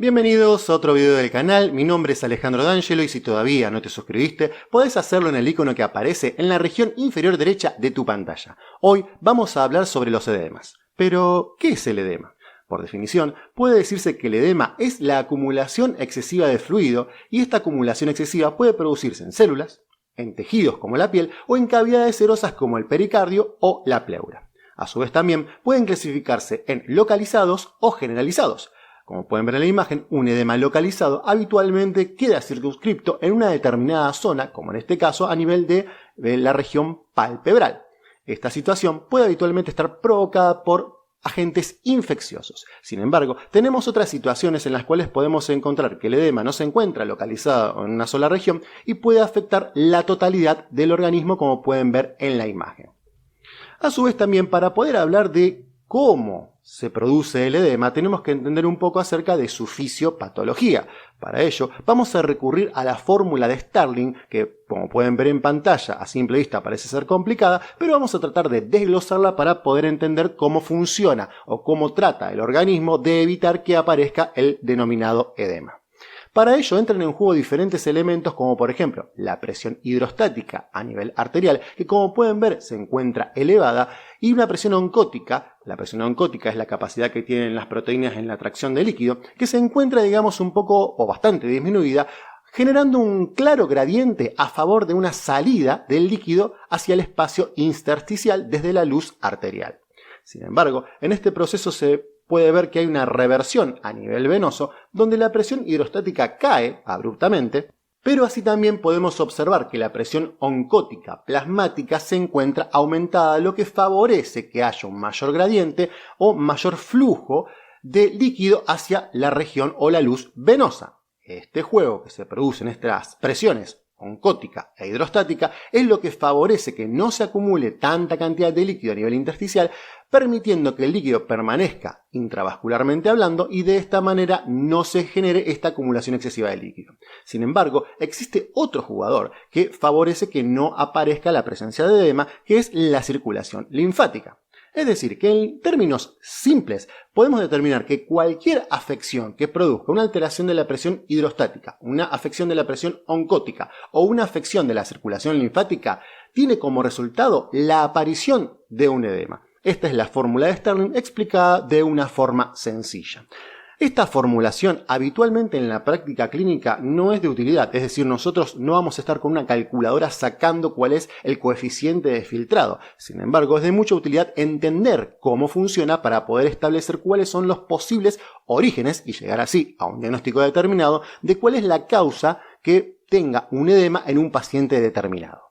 Bienvenidos a otro video del canal, mi nombre es Alejandro D'Angelo y si todavía no te suscribiste, podés hacerlo en el icono que aparece en la región inferior derecha de tu pantalla. Hoy vamos a hablar sobre los edemas. Pero, ¿qué es el edema? Por definición, puede decirse que el edema es la acumulación excesiva de fluido y esta acumulación excesiva puede producirse en células, en tejidos como la piel o en cavidades serosas como el pericardio o la pleura. A su vez también pueden clasificarse en localizados o generalizados. Como pueden ver en la imagen, un edema localizado habitualmente queda circunscripto en una determinada zona, como en este caso a nivel de la región palpebral. Esta situación puede habitualmente estar provocada por agentes infecciosos. Sin embargo, tenemos otras situaciones en las cuales podemos encontrar que el edema no se encuentra localizado en una sola región y puede afectar la totalidad del organismo, como pueden ver en la imagen. A su vez también, para poder hablar de cómo se produce el edema, tenemos que entender un poco acerca de su fisiopatología. Para ello, vamos a recurrir a la fórmula de Starling, que como pueden ver en pantalla, a simple vista parece ser complicada, pero vamos a tratar de desglosarla para poder entender cómo funciona o cómo trata el organismo de evitar que aparezca el denominado edema. Para ello entran en juego diferentes elementos como por ejemplo la presión hidrostática a nivel arterial, que como pueden ver se encuentra elevada, y una presión oncótica. La presión oncótica es la capacidad que tienen las proteínas en la atracción de líquido, que se encuentra digamos un poco o bastante disminuida, generando un claro gradiente a favor de una salida del líquido hacia el espacio intersticial desde la luz arterial. Sin embargo, en este proceso se puede ver que hay una reversión a nivel venoso donde la presión hidrostática cae abruptamente, pero así también podemos observar que la presión oncótica plasmática se encuentra aumentada, lo que favorece que haya un mayor gradiente o mayor flujo de líquido hacia la región o la luz venosa. Este juego que se produce en estas presiones oncótica e hidrostática es lo que favorece que no se acumule tanta cantidad de líquido a nivel intersticial, permitiendo que el líquido permanezca intravascularmente hablando y de esta manera no se genere esta acumulación excesiva de líquido. Sin embargo, existe otro jugador que favorece que no aparezca la presencia de edema, que es la circulación linfática. Es decir, que en términos simples podemos determinar que cualquier afección que produzca una alteración de la presión hidrostática, una afección de la presión oncótica o una afección de la circulación linfática tiene como resultado la aparición de un edema. Esta es la fórmula de Starling explicada de una forma sencilla. Esta formulación habitualmente en la práctica clínica no es de utilidad, es decir, nosotros no vamos a estar con una calculadora sacando cuál es el coeficiente de filtrado. Sin embargo, es de mucha utilidad entender cómo funciona para poder establecer cuáles son los posibles orígenes y llegar así a un diagnóstico determinado de cuál es la causa que tenga un edema en un paciente determinado.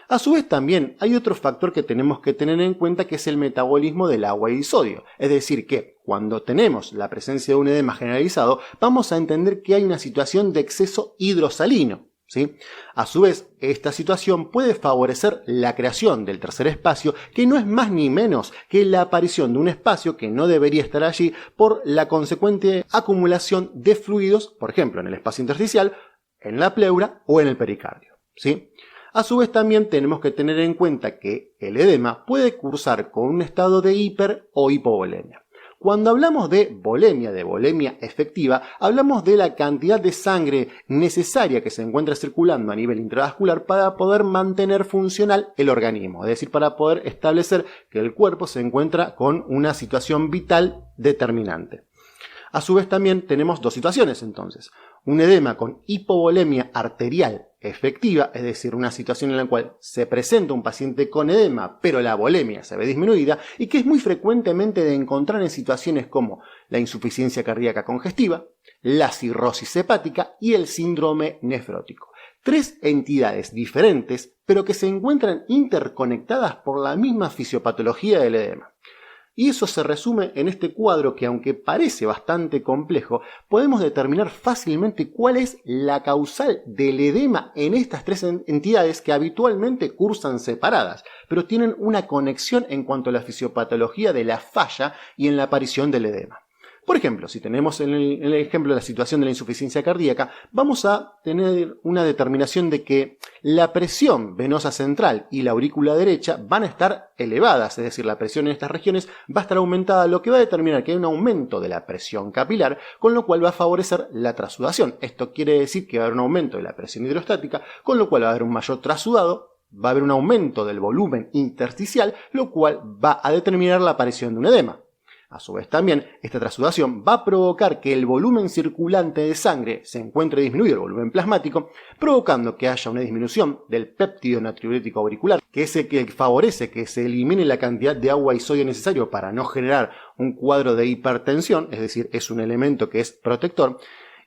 A su vez también hay otro factor que tenemos que tener en cuenta, que es el metabolismo del agua y sodio. Es decir que cuando tenemos la presencia de un edema generalizado vamos a entender que hay una situación de exceso hidrosalino, ¿sí? A su vez, esta situación puede favorecer la creación del tercer espacio, que no es más ni menos que la aparición de un espacio que no debería estar allí por la consecuente acumulación de fluidos, por ejemplo en el espacio intersticial, en la pleura o en el pericardio, ¿sí? A su vez también tenemos que tener en cuenta que el edema puede cursar con un estado de hiper o hipovolemia. Cuando hablamos de volemia efectiva, hablamos de la cantidad de sangre necesaria que se encuentra circulando a nivel intravascular para poder mantener funcional el organismo, es decir, para poder establecer que el cuerpo se encuentra con una situación vital determinante. A su vez también tenemos dos situaciones entonces. Un edema con hipovolemia arterial efectiva, es decir, una situación en la cual se presenta un paciente con edema, pero la volemia se ve disminuida y que es muy frecuentemente de encontrar en situaciones como la insuficiencia cardíaca congestiva, la cirrosis hepática y el síndrome nefrótico. Tres entidades diferentes, pero que se encuentran interconectadas por la misma fisiopatología del edema. Y eso se resume en este cuadro que, aunque parece bastante complejo, podemos determinar fácilmente cuál es la causal del edema en estas tres entidades que habitualmente cursan separadas, pero tienen una conexión en cuanto a la fisiopatología de la falla y en la aparición del edema. Por ejemplo, si tenemos en el ejemplo de la situación de la insuficiencia cardíaca, vamos a tener una determinación de que la presión venosa central y la aurícula derecha van a estar elevadas, es decir, la presión en estas regiones va a estar aumentada, lo que va a determinar que hay un aumento de la presión capilar, con lo cual va a favorecer la trasudación. Esto quiere decir que va a haber un aumento de la presión hidrostática, con lo cual va a haber un mayor trasudado, va a haber un aumento del volumen intersticial, lo cual va a determinar la aparición de un edema. A su vez también, esta trasudación va a provocar que el volumen circulante de sangre se encuentre disminuido, el volumen plasmático, provocando que haya una disminución del péptido natriurético auricular, que es el que favorece que se elimine la cantidad de agua y sodio necesario para no generar un cuadro de hipertensión, es decir, es un elemento que es protector,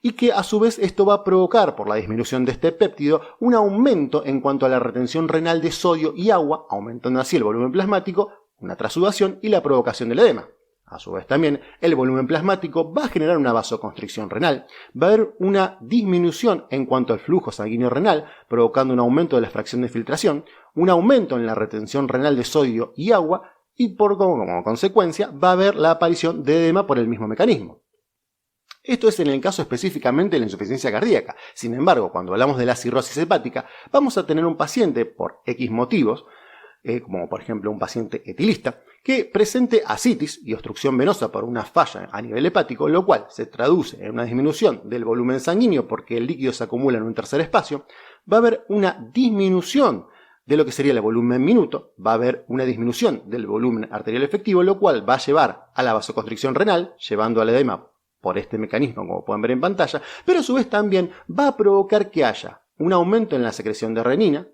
y que a su vez esto va a provocar, por la disminución de este péptido, un aumento en cuanto a la retención renal de sodio y agua, aumentando así el volumen plasmático, una trasudación y la provocación del edema. A su vez también, el volumen plasmático va a generar una vasoconstricción renal, va a haber una disminución en cuanto al flujo sanguíneo renal, provocando un aumento de la fracción de filtración, un aumento en la retención renal de sodio y agua, y como consecuencia va a haber la aparición de edema por el mismo mecanismo. Esto es en el caso específicamente de la insuficiencia cardíaca. Sin embargo, cuando hablamos de la cirrosis hepática, vamos a tener un paciente por X motivos, como por ejemplo un paciente etilista, que presente ascitis y obstrucción venosa por una falla a nivel hepático, lo cual se traduce en una disminución del volumen sanguíneo porque el líquido se acumula en un tercer espacio, va a haber una disminución de lo que sería el volumen minuto, va a haber una disminución del volumen arterial efectivo, lo cual va a llevar a la vasoconstricción renal, llevando al edema por este mecanismo, como pueden ver en pantalla, pero a su vez también va a provocar que haya un aumento en la secreción de renina,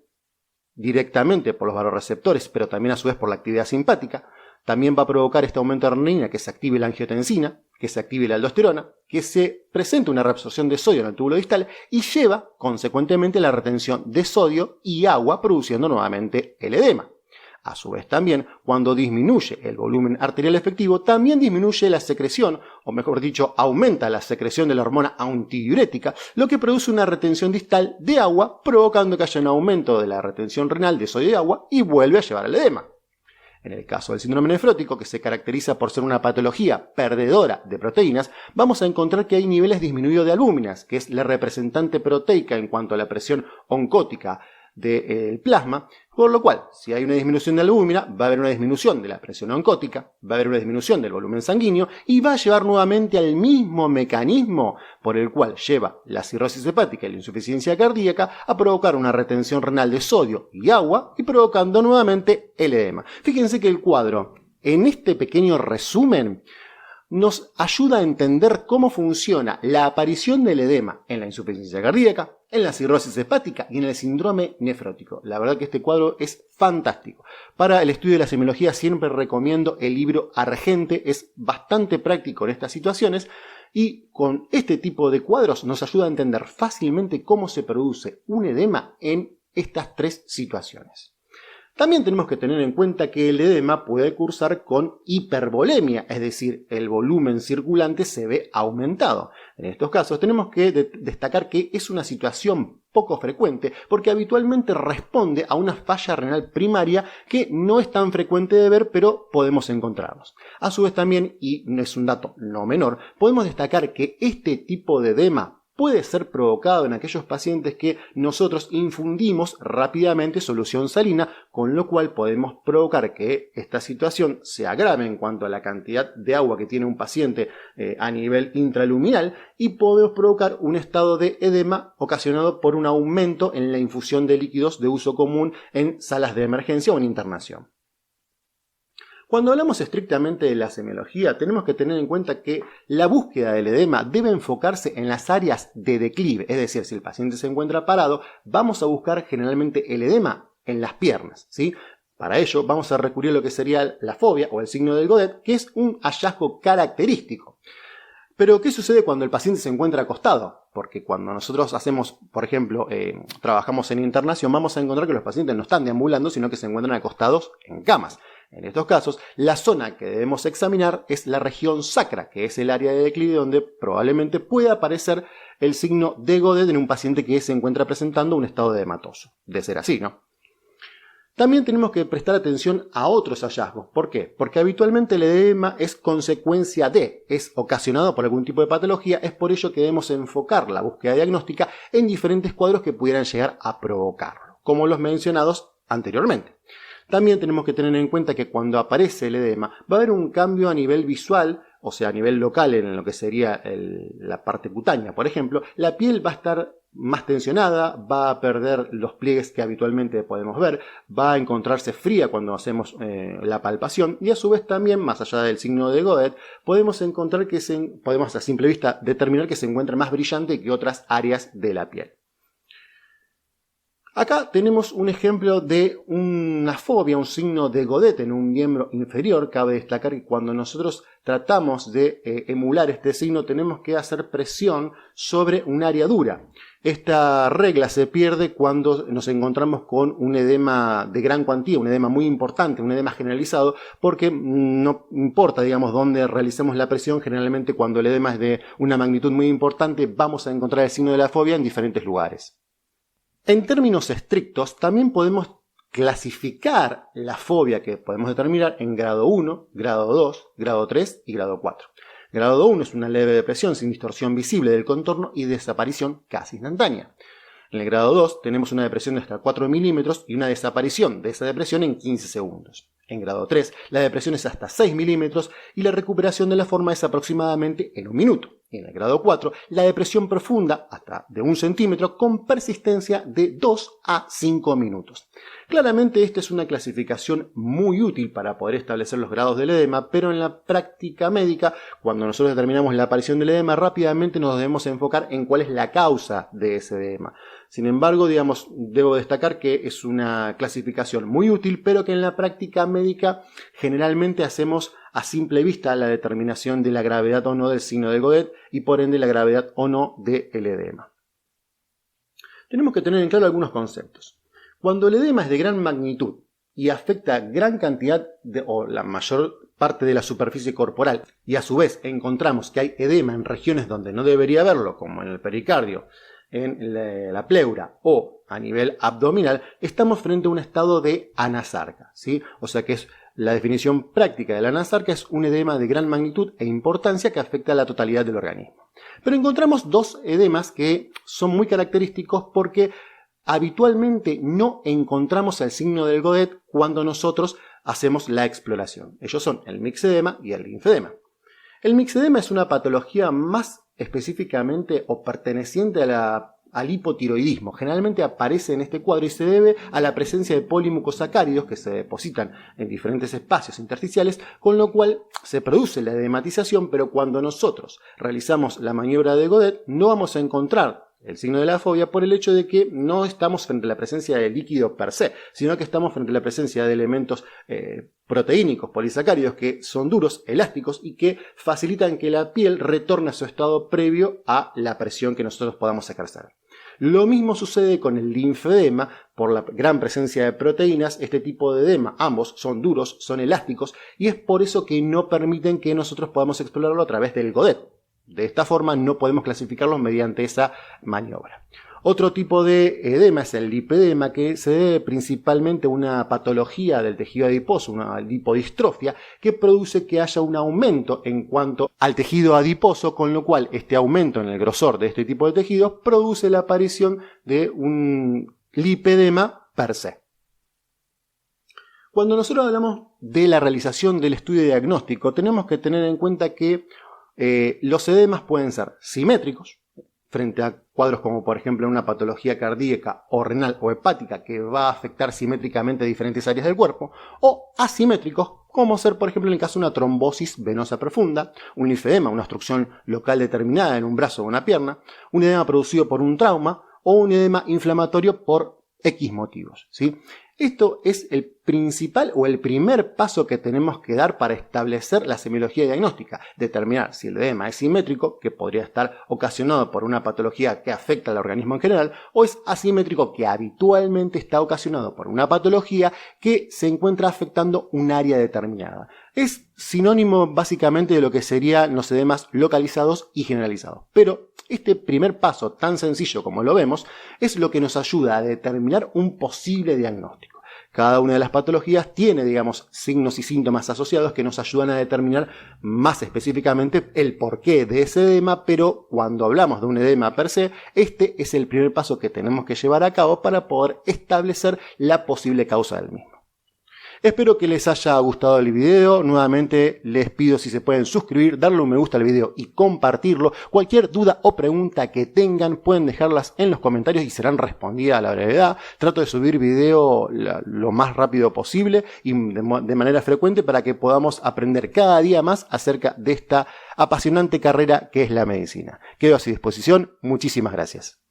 directamente por los vasoreceptores, pero también a su vez por la actividad simpática. También va a provocar este aumento de renina que se active la angiotensina, que se active la aldosterona, que se presente una reabsorción de sodio en el túbulo distal y lleva consecuentemente la retención de sodio y agua, produciendo nuevamente el edema. A su vez también, cuando disminuye el volumen arterial efectivo, también disminuye la secreción, o mejor dicho, aumenta la secreción de la hormona antidiurética, lo que produce una retención distal de agua, provocando que haya un aumento de la retención renal de sodio y agua y vuelve a llevar al edema. En el caso del síndrome nefrótico, que se caracteriza por ser una patología perdedora de proteínas, vamos a encontrar que hay niveles disminuidos de albúminas, que es la representante proteica en cuanto a la presión oncótica del plasma, por lo cual, si hay una disminución de albúmina, va a haber una disminución de la presión oncótica, va a haber una disminución del volumen sanguíneo y va a llevar nuevamente al mismo mecanismo por el cual lleva la cirrosis hepática y la insuficiencia cardíaca a provocar una retención renal de sodio y agua y provocando nuevamente el edema. Fíjense que el cuadro, en este pequeño resumen, nos ayuda a entender cómo funciona la aparición del edema en la insuficiencia cardíaca, en la cirrosis hepática y en el síndrome nefrótico. La verdad que este cuadro es fantástico. Para el estudio de la semiología siempre recomiendo el libro Argente, es bastante práctico en estas situaciones y con este tipo de cuadros nos ayuda a entender fácilmente cómo se produce un edema en estas tres situaciones. También tenemos que tener en cuenta que el edema puede cursar con hipervolemia, es decir, el volumen circulante se ve aumentado. En estos casos tenemos que destacar que es una situación poco frecuente porque habitualmente responde a una falla renal primaria que no es tan frecuente de ver, pero podemos encontrarlos. A su vez también, y es un dato no menor, podemos destacar que este tipo de edema puede ser provocado en aquellos pacientes que nosotros infundimos rápidamente solución salina, con lo cual podemos provocar que esta situación se agrave en cuanto a la cantidad de agua que tiene un paciente a nivel intraluminal y podemos provocar un estado de edema ocasionado por un aumento en la infusión de líquidos de uso común en salas de emergencia o en internación. Cuando hablamos estrictamente de la semiología, tenemos que tener en cuenta que la búsqueda del edema debe enfocarse en las áreas de declive, es decir, si el paciente se encuentra parado, vamos a buscar generalmente el edema en las piernas, ¿sí? Para ello vamos a recurrir a lo que sería la fobia o el signo del Godet, que es un hallazgo característico. Pero, ¿qué sucede cuando el paciente se encuentra acostado? Porque cuando nosotros hacemos, por ejemplo, trabajamos en internación, vamos a encontrar que los pacientes no están deambulando, sino que se encuentran acostados en camas. En estos casos, la zona que debemos examinar es la región sacra, que es el área de declive donde probablemente pueda aparecer el signo de Godet en un paciente que se encuentra presentando un estado edematoso. De ser así, ¿no? También tenemos que prestar atención a otros hallazgos. ¿Por qué? Porque habitualmente el edema es consecuencia de, es ocasionado por algún tipo de patología, es por ello que debemos enfocar la búsqueda diagnóstica en diferentes cuadros que pudieran llegar a provocarlo, como los mencionados anteriormente. También tenemos que tener en cuenta que cuando aparece el edema va a haber un cambio a nivel visual, o sea, a nivel local en lo que sería la parte cutánea, por ejemplo. La piel va a estar más tensionada, va a perder los pliegues que habitualmente podemos ver, va a encontrarse fría cuando hacemos la palpación y a su vez también, más allá del signo de Godet, podemos encontrar que podemos a simple vista determinar que se encuentra más brillante que otras áreas de la piel. Acá tenemos un ejemplo de una fobia, un signo de Godet en un miembro inferior. Cabe destacar que cuando nosotros tratamos de emular este signo tenemos que hacer presión sobre un área dura. Esta regla se pierde cuando nos encontramos con un edema de gran cuantía, un edema muy importante, un edema generalizado, porque no importa, digamos, dónde realicemos la presión, generalmente cuando el edema es de una magnitud muy importante vamos a encontrar el signo de la fobia en diferentes lugares. En términos estrictos, también podemos clasificar la fobia que podemos determinar en grado 1, grado 2, grado 3 y grado 4. Grado 1 es una leve depresión sin distorsión visible del contorno y desaparición casi instantánea. En el grado 2 tenemos una depresión de hasta 4 milímetros y una desaparición de esa depresión en 15 segundos. En grado 3 la depresión es hasta 6 milímetros y la recuperación de la forma es aproximadamente en 1 minuto. En el grado 4 la depresión profunda hasta de 1 centímetro con persistencia de 2 a 5 minutos. Claramente esta es una clasificación muy útil para poder establecer los grados del edema, pero en la práctica médica, cuando nosotros determinamos la aparición del edema, rápidamente nos debemos enfocar en cuál es la causa de ese edema. Sin embargo, debo destacar que es una clasificación muy útil, pero que en la práctica médica generalmente hacemos a simple vista la determinación de la gravedad o no del signo de Godet y por ende la gravedad o no del edema. Tenemos que tener en claro algunos conceptos. Cuando el edema es de gran magnitud y afecta gran cantidad o la mayor parte de la superficie corporal y a su vez encontramos que hay edema en regiones donde no debería haberlo, como en el pericardio, en la pleura o a nivel abdominal, estamos frente a un estado de anasarca, ¿sí? O sea que es la definición práctica de la anasarca es un edema de gran magnitud e importancia que afecta a la totalidad del organismo. Pero encontramos dos edemas que son muy característicos porque habitualmente no encontramos el signo del Godet cuando nosotros hacemos la exploración. Ellos son el mixedema y el linfedema. El mixedema es una patología más específicamente o perteneciente al hipotiroidismo. Generalmente aparece en este cuadro y se debe a la presencia de polimucosacáridos que se depositan en diferentes espacios intersticiales, con lo cual se produce la edematización, pero cuando nosotros realizamos la maniobra de Godet no vamos a encontrar el signo de la fobia por el hecho de que no estamos frente a la presencia de líquido per se, sino que estamos frente a la presencia de elementos proteínicos, polisacáridos, que son duros, elásticos y que facilitan que la piel retorne a su estado previo a la presión que nosotros podamos ejercer. Lo mismo sucede con el linfedema, por la gran presencia de proteínas. Este tipo de edema, ambos son duros, son elásticos y es por eso que no permiten que nosotros podamos explorarlo a través del Godet. De esta forma no podemos clasificarlos mediante esa maniobra. Otro tipo de edema es el lipedema, que se debe principalmente a una patología del tejido adiposo, una lipodistrofia, que produce que haya un aumento en cuanto al tejido adiposo, con lo cual este aumento en el grosor de este tipo de tejidos produce la aparición de un lipedema per se. Cuando nosotros hablamos de la realización del estudio diagnóstico, tenemos que tener en cuenta que los edemas pueden ser simétricos, frente a cuadros como por ejemplo una patología cardíaca o renal o hepática que va a afectar simétricamente diferentes áreas del cuerpo, o asimétricos, como ser por ejemplo en el caso de una trombosis venosa profunda, un linfedema, una obstrucción local determinada en un brazo o una pierna, un edema producido por un trauma o un edema inflamatorio por X motivos, ¿sí? Esto es el principal o el primer paso que tenemos que dar para establecer la semiología diagnóstica, determinar si el edema es simétrico, que podría estar ocasionado por una patología que afecta al organismo en general, o es asimétrico, que habitualmente está ocasionado por una patología que se encuentra afectando un área determinada. Es sinónimo básicamente de lo que serían los edemas localizados y generalizados. Pero este primer paso, tan sencillo como lo vemos, es lo que nos ayuda a determinar un posible diagnóstico. Cada una de las patologías tiene, digamos, signos y síntomas asociados que nos ayudan a determinar más específicamente el porqué de ese edema, pero cuando hablamos de un edema per se, este es el primer paso que tenemos que llevar a cabo para poder establecer la posible causa del mismo. Espero que les haya gustado el video. Nuevamente les pido si se pueden suscribir, darle un me gusta al video y compartirlo. Cualquier duda o pregunta que tengan pueden dejarlas en los comentarios y serán respondidas a la brevedad. Trato de subir video lo más rápido posible y de manera frecuente para que podamos aprender cada día más acerca de esta apasionante carrera que es la medicina. Quedo a su disposición. Muchísimas gracias.